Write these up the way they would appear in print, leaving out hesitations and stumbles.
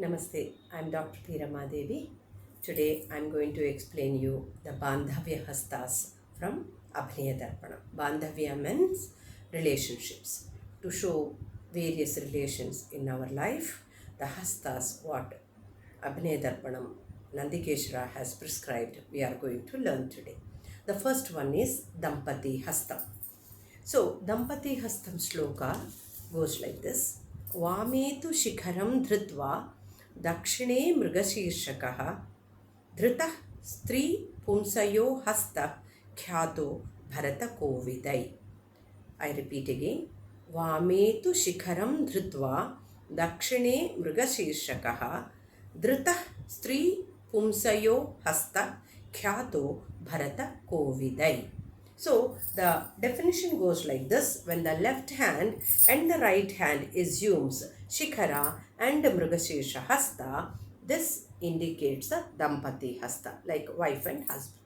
Namaste, I'm Dr. P. Ramadevi. Today I'm going to explain you the Bandhavya Hastas from Abhinaya Darpanam. Bandhavya means relationships. To show various relations in our life, the Hastas, what Abhinaya Darpanam Nandikeshwara has prescribed, we are going to learn today. The first one is Dampati Hastam. So, Dampati Hastam Shloka goes like this. Vametu Shikharam Dhritva Dakshine Mrigashirshakaha Dhrita Stri Pumsayo Hasta Khyato Bharata Kovidai. I repeat again. Vametu Shikharam Dhritva Dakshine Mrigashirshakaha Dhrita Stri Pumsayo Hasta Khyato Bharata Kovidai. So the definition goes like this. When the left hand and the right hand assumes Shikhara and Mrigashirsa Hasta, this indicates the Dampati Hasta, like wife and husband.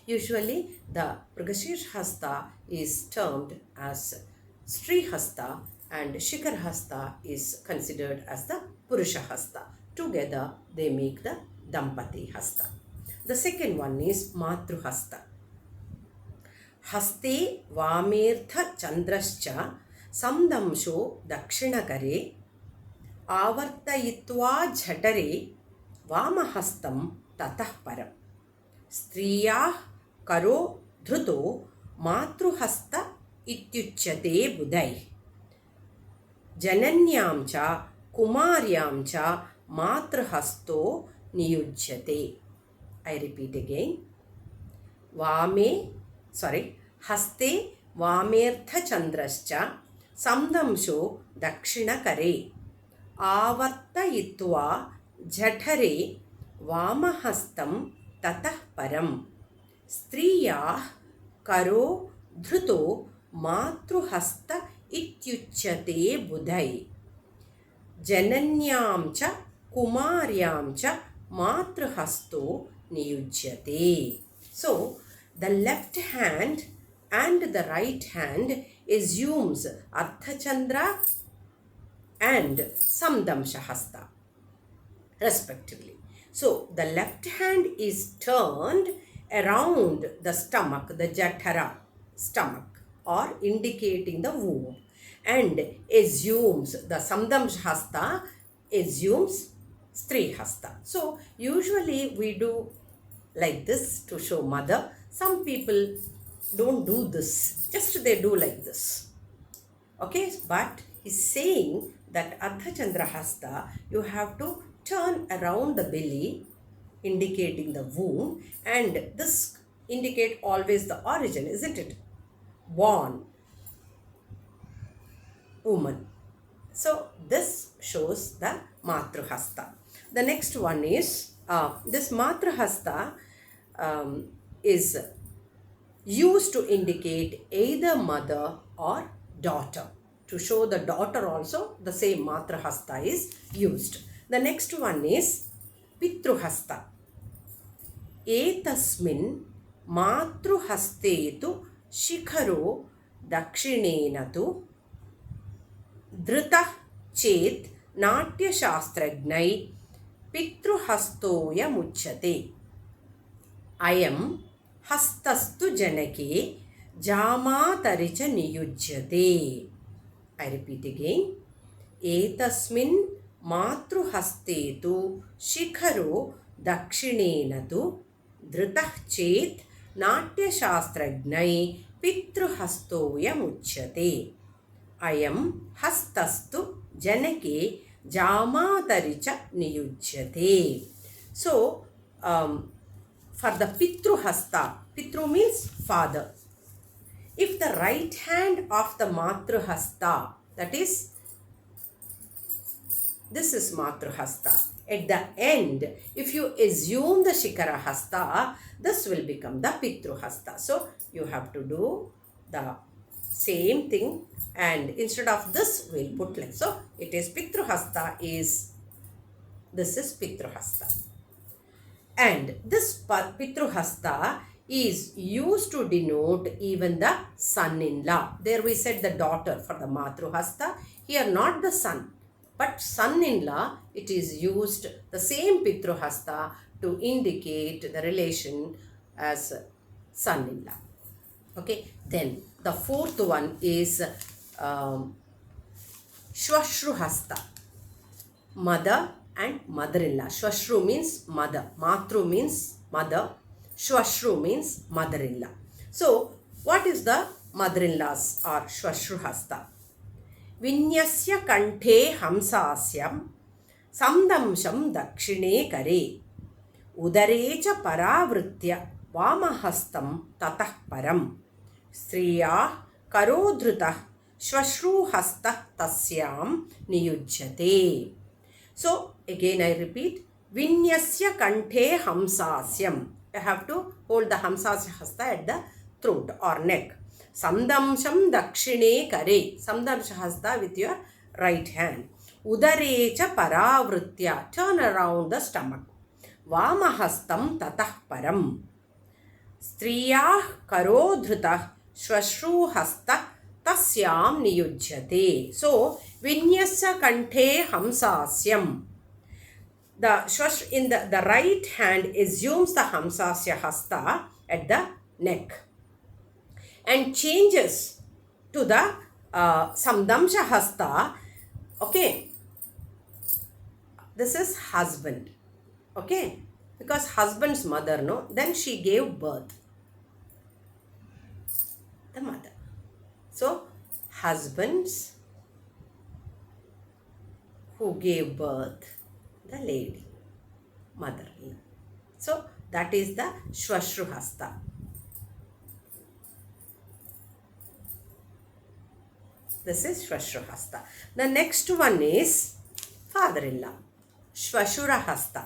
Usually the Mrigashirsa Hasta is termed as Stri Hasta and Shikhar Hasta is considered as the Purusha Hasta. Together they make the Dampati Hasta. The second one is Matru Hasta. हस्ते वामेर्थ चंद्रश्च संदंशो दक्षिणकरे आवर्तयित्वा झठरे वामहस्तं ततः परं स्त्रियाः करो धृतो मातृहस्त इत्युच्यते बुधैः जनन्यां च कुमार्यां च मातृहस्तो नियुज्यते. I repeat again. हस्ते वामेर्थचन्द्रश्च संदंशो दक्षिणकरे आवर्तयित्वा झठरे वामहस्तं ततः परं स्त्रियाः करो धृतो मातृहस्त इत्युच्यते बुधै जनन्यां च कुमार्यां च मातृहस्तो नियुज्यते. So the left hand and the right hand assumes Ardhachandra and Samdamsha Hasta respectively. So the left hand is turned around the stomach, the Jathara stomach, or indicating the womb, and assumes the Samdamsha Hasta assumes Stri Hasta. So usually we do like this to show mother. Some people don't do this, just they do like this. Okay, but he's saying that Ardhachandra Hasta, you have to turn around the belly, indicating the womb, and this indicate always the origin, isn't it? Born woman. So this shows the Matruhasta. The next one is this Matruhasta is used to indicate either mother or daughter. To show the daughter also, the same Matrahasta is used. The next one is Pitruhasta. Etasmin Matruhastetu Shikharo Dakshinenatu Dhrita Chet Natya Shastragnai Pitruhastoya Muchate. Ayam Hastastu Janake Jamataricha Niyujyate. I repeat again. Etasmin Matruhastetu Shikharo Dakshinenatu Dhrita Chet Natya Shastragnai Pitruhastoya Muchate. Ayam Hastastu Janake Jamataricha Niyujyate. So, for the Pitru Hasta, Pitru means father. If the right hand of the Matru Hasta, that is, this is Matru Hasta. At the end, if you assume the Shikara Hasta, this will become the Pitru Hasta. So, you have to do the same thing, and instead of this, we'll put like so. It is Pitru Hasta is, this is Pitru Hasta. And this Pitru Hasta is used to denote even the son-in-law. There we said the daughter for the Matru Hasta. Here not the son. But son-in-law, it is used the same Pitruhasta to indicate the relation as son-in-law. Okay, then the fourth one is Shwashruhasta, mother and mother-in-law. Shwashru means mother, Matru means mother, Shwashru means mother-in-law. So, what is the mother-in-laws or Shwashruhasta? Vinyasya kanthe hamsasyam samdamsham dakshine kare udare cha paravritya vamahastam tatah param striya karodhrutah shwashruhastah tasyam niyujyate. So again I repeat, vinyasya kanthe hamsasyam. You have to hold the hamsasya hasta at the throat or neck. Samdamsham dakshine kare. Samdamsha hasta with your right hand. Udare cha paravritya. Turn around the stomach. Vamahastam tatah param. Striyah karodhrutah shwashruhastah tasyam niyujyate. So, vinyasya kanthe hamsasyam. The shwash in the right hand assumes the hamsasya hasta at the neck and changes to the samdamsha hasta. Okay, this is husband. Okay, because husband's mother, no, then she gave birth, the mother. So husbands who gave birth, the lady, mother-in-law. So that is the Shwashruhasta. This is Shwashruhasta. The next one is father-in-law, Shwashurahasta.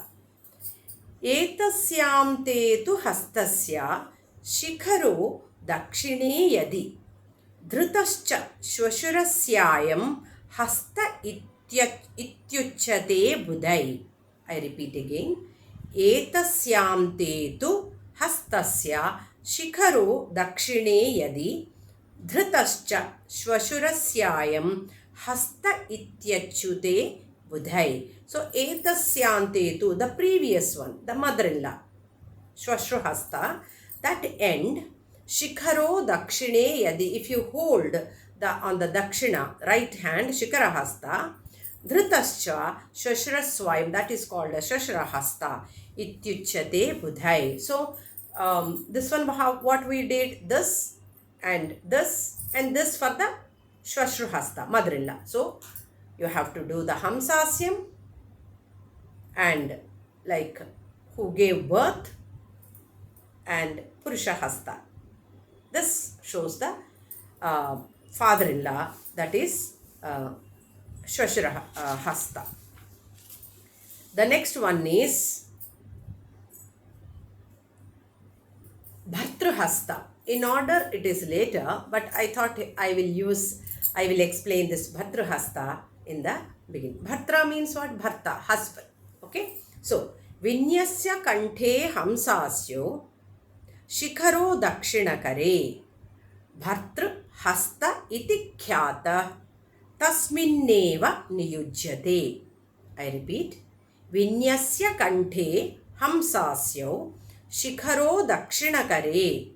Etasyam te tu hastasya shikharo dakshine yadi dhrutascha shwashurasyayam hasta ityuchyate budhai. I repeat again. Etasyam te tu hastasya shikharo dakshine yadi dhrutascha shwashurasyayam hasta ityuchyate budhai. So, etasyante tu, the previous one, the mother-in-law, Shwashruhasta, that end, shikharo dakshine yadi, if you hold on the dakshina, right hand, shikarahasta, dhrutascha shwashuraswayam, that is called as shwashurahasta, ityuchyate budhai. So, this one, what we did, this and this for the Shwashruhasta, mother-in-law. So, you have to do the hamsasyam and like who gave birth and Purushahasta. This shows the father-in-law, that is Shwashurahasta. The next one is Bhartruhasta. In order it is later, but I thought I will explain this Bhartruhasta in the beginning. Bhartra means what? Bharta, husband. Okay. So, vinyasya kanthe hamsasyo shikharo dakshinakare bhartru hasta iti khyata tasminneva niyujyate. I repeat. Vinyasya kanthe hamsasyo shikharo dakshinakare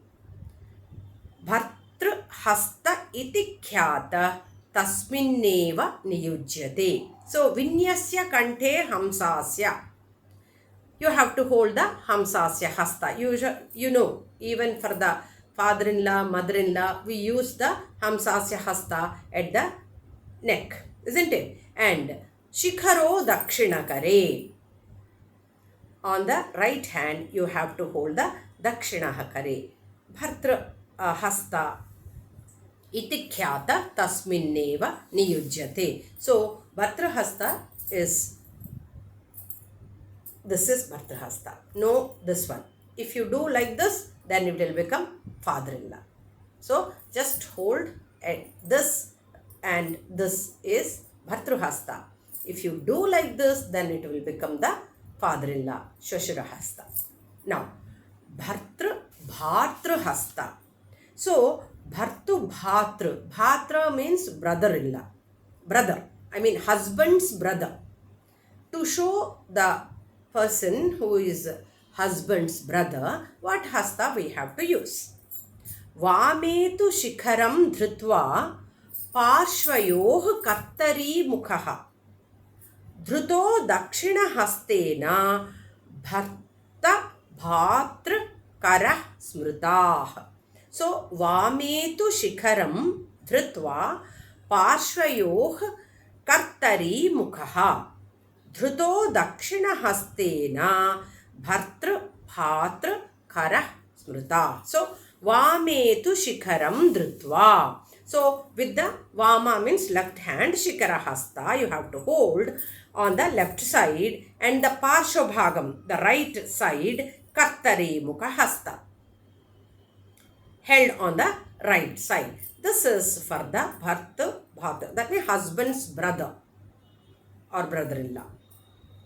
bhartru hasta iti khyata tasminneva niyujyate. So, vinyasya kanthe hamsasya. You have to hold the hamsasya hasta. You know, even for the father-in-law, mother-in-law, we use the hamsasya hasta at the neck, isn't it? And shikharo dakshinakare. On the right hand, you have to hold the dakshinakare. Bhartru hasta iti khyata tasminneva niyujyate. So, Bhartruhasta is, this is Bhartruhasta. No, this one. If you do like this, then it will become father-in-law. So, just hold at this and this is Bhartruhasta. If you do like this, then it will become the father-in-law, Shwashurahasta. Now, Bhartruhasta. So, Bhartu Bhatru. Bhatra means brother-in-law. Brother. I mean husband's brother. To show the person who is husband's brother, what hasta we have to use? Vametu shikharam dhrutva parshvayoh kattari mukhaha dhruto dakshina hastena bharta bhatra karah smrutah. So vametu shikharam dhrutva parshvayoh kartari mukhaha dhruto dakshina hastena bhartr bhatra karah smrita. So vametu shikharam dhrutva. So with the vama means left hand, shikara hasta you have to hold on the left side, and the parshvabhagam, the right side, kartari mukha hasta, held on the right side. This is for the bharta bhatra, that means husband's brother or brother-in-law.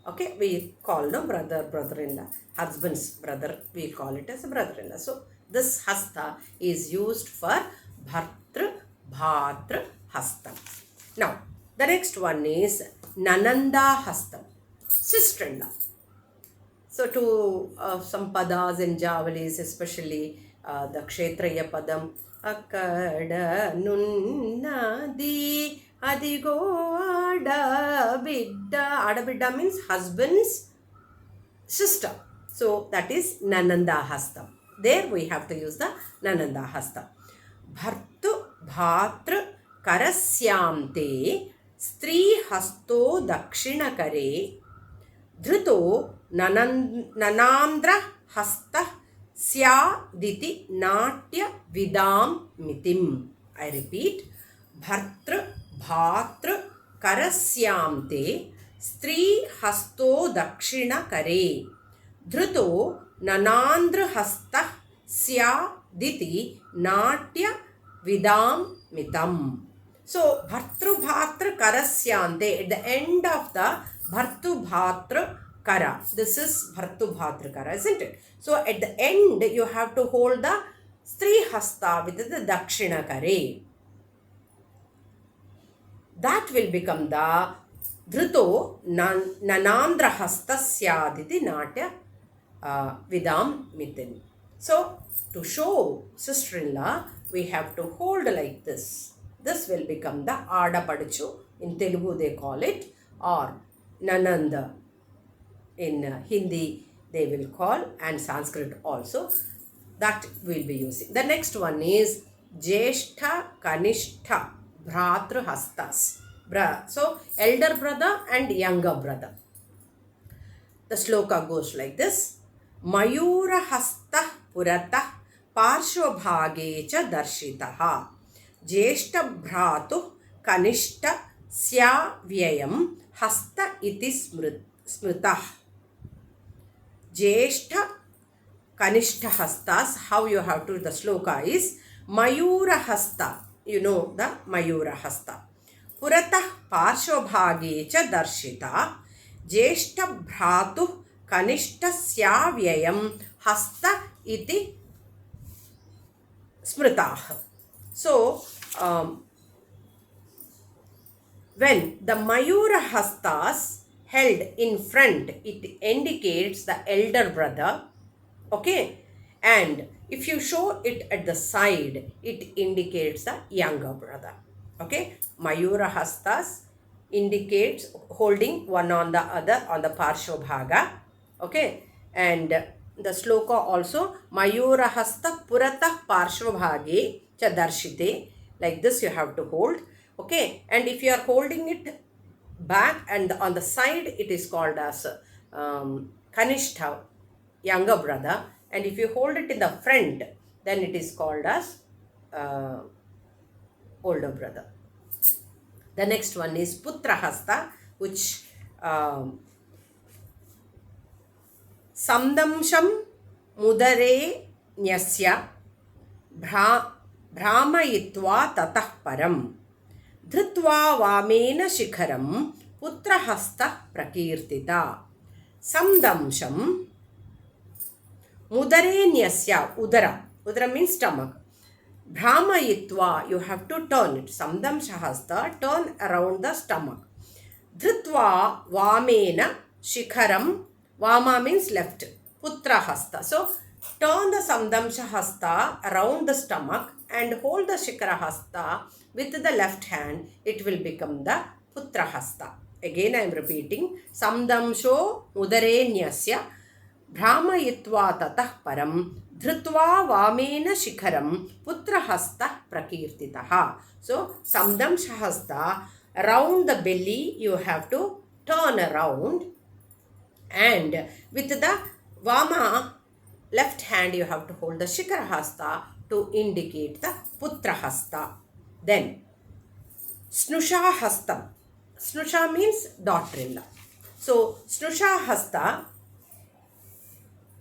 Okay, we call no brother-in-law, husband's brother, we call it as a brother-in-law. So this hasta is used for bhartr bhatra hastam. Now the next one is nananda hastam, sister-in-law. So to some padas and javalis, especially the kshetraya padam, akkada nunnadi adigo adabidda. Adabidda means husband's sister. So that is nananda hastam. There we have to use the nananda hastam. Bhartu bhatra karasyamte stri hasto dakshina kare dhruto nanandra hasta syaditi natya vidam mitim. I repeat, bhartr bhatra karasyamte stri hasto dakshina kare dhruto nanandra hasta syaditi natya vidam mitam. So bhartru bhatra karasyante, at the end of the bhartu bhatra kara, this is bhartu bhatra kara, isn't it? So at the end you have to hold the stri hasta with the dakshina kare. That will become the dhruto nanandra hasta syaditi natya vidam mitin. So to show sister-in-law, we have to hold like this. This will become the Adapadachu. In Telugu they call it, or Nananda. In Hindi they will call, and Sanskrit also. That will be using. The next one is Jeshta Kanishta Bhratra Hastas. So elder brother and younger brother. The sloka goes like this. Mayura hasta purata parshvabhage cha darshitaha jeshta bhratu kanishta sya vyayam hasta iti smritah. Jeshta kanishta hastas, how you have to, the sloka is mayura hasta, you know the mayura hasta, purata parshvabhage cha darshita jeshta bhratu kanishta sya vyayam hasta iti smritah. So when the mayura hastas held in front, it indicates the elder brother, okay, and if you show it at the side, it indicates the younger brother, okay. Mayura hastas indicates holding one on the other on the parshvabhaga, okay, and the sloka also mayura hasta purata parshvabhage cha darshite, like this you have to hold, okay, and if you are holding it back and on the side, it is called as kanishta, younger brother, and if you hold it in the front, then it is called as older brother. The next one is putra hasta, which samdamsham mudare nyasya भ्रामयित्वा ततः परं धृत्वा women शिखरं पुत्रहस्तः प्रकीर्तिता samdamsham mudarenyasya, udara means stomach, bhramayitva, you have to turn it, samdamsha hasta, turn around the stomach, Dhrutva Vamena Shikharam. Vama means left. Putra Hasta. So turn the Samdamsha Hasta around the stomach and hold the Shikara Hasta with the left hand. It will become the Putra Hasta. Again I am repeating. Samdamsho Udarenyasya Brahmayitva Tatah Param Dhrutva Vamena Shikharam Putra Hasta Prakirtitaha. So Samdamsha Hasta, around the belly you have to turn around, and with the Vama left hand you have to hold the Shikara Hasta to indicate the Putra Hasta. Then Snusha Hastam. Snusha means daughter-in-law. So Snusha Hasta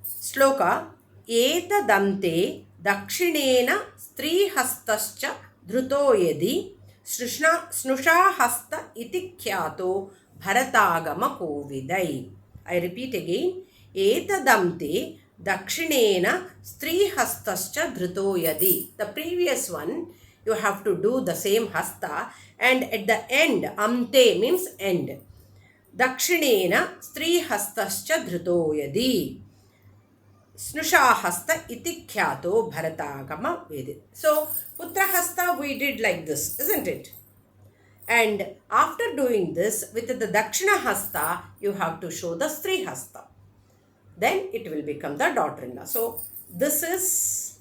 Sloka Etadante Dakshinena Stri Hastascha Dhruto Yadi Snusha Hasta iti Kyato Bharatagama Kovidai. I repeat again. Etadamte Dakshinena Stri Hastascha Dhruto Yadi. The previous one you have to do the same hasta, and at the end, amte means end. Dakshinena Stri Hastascha Dhruto Yadi. Snusha Hasta iti Kyato Bharatagama Vedi. So Putra Hasta we did like this, isn't it? And after doing this, with the Dakshina Hasta, you have to show the Stri Hasta. Then it will become the daughter-in-law. So this is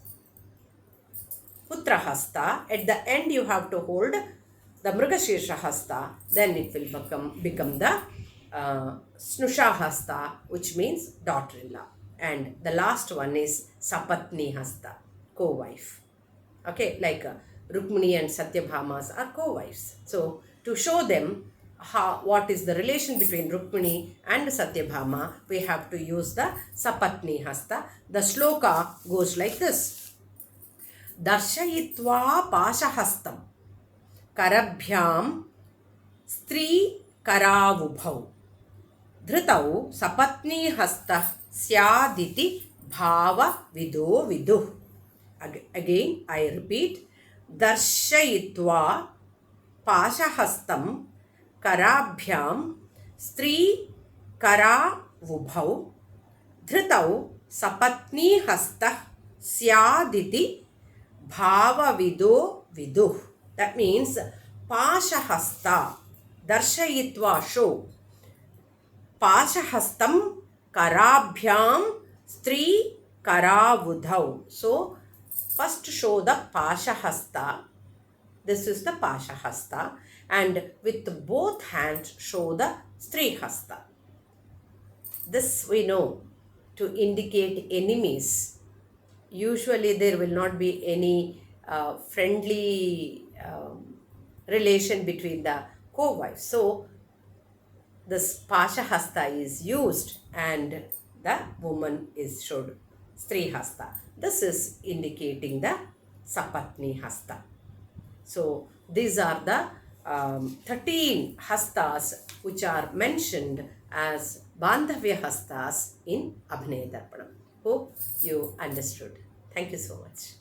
Putra Hasta. At the end, you have to hold the Mrugashirsha Hasta. Then it will become the Snusha Hasta, which means daughter-in-law. And the last one is Sapatni Hasta, co-wife. Okay, like Rukmini and Satyabhamas are co-wives. So to show them what is the relation between Rukmini and Satyabhama, we have to use the Sapatni Hasta. The shloka goes like this. Darshayitva Pashahastam Karabhyam Stri Karavubhau Dhrutau Sapatni Hasta Syaditi Bhava Vido Viduh. Again, I repeat. Darshayitva Pashahastam Karabhyam Stri Karavubhau Dhrutau Sapatni Hasta Syaditi Bhava Vido Viduh. That means Pashahasta. Darshayitva show. Pashahastam Karabhyam Stri Karavudhau. So first show the Pashahasta. This is the Pashahasta. And with both hands show the Stri Hasta. This we know to indicate enemies. Usually there will not be any friendly relation between the co-wives. So this Pashahasta is used and the woman is showed Stri Hasta. This is indicating the Sapatni Hasta. So these are the 13 hastas which are mentioned as Bandhavya hastas in Abhinaya Darpanam. Hope you understood. Thank you so much.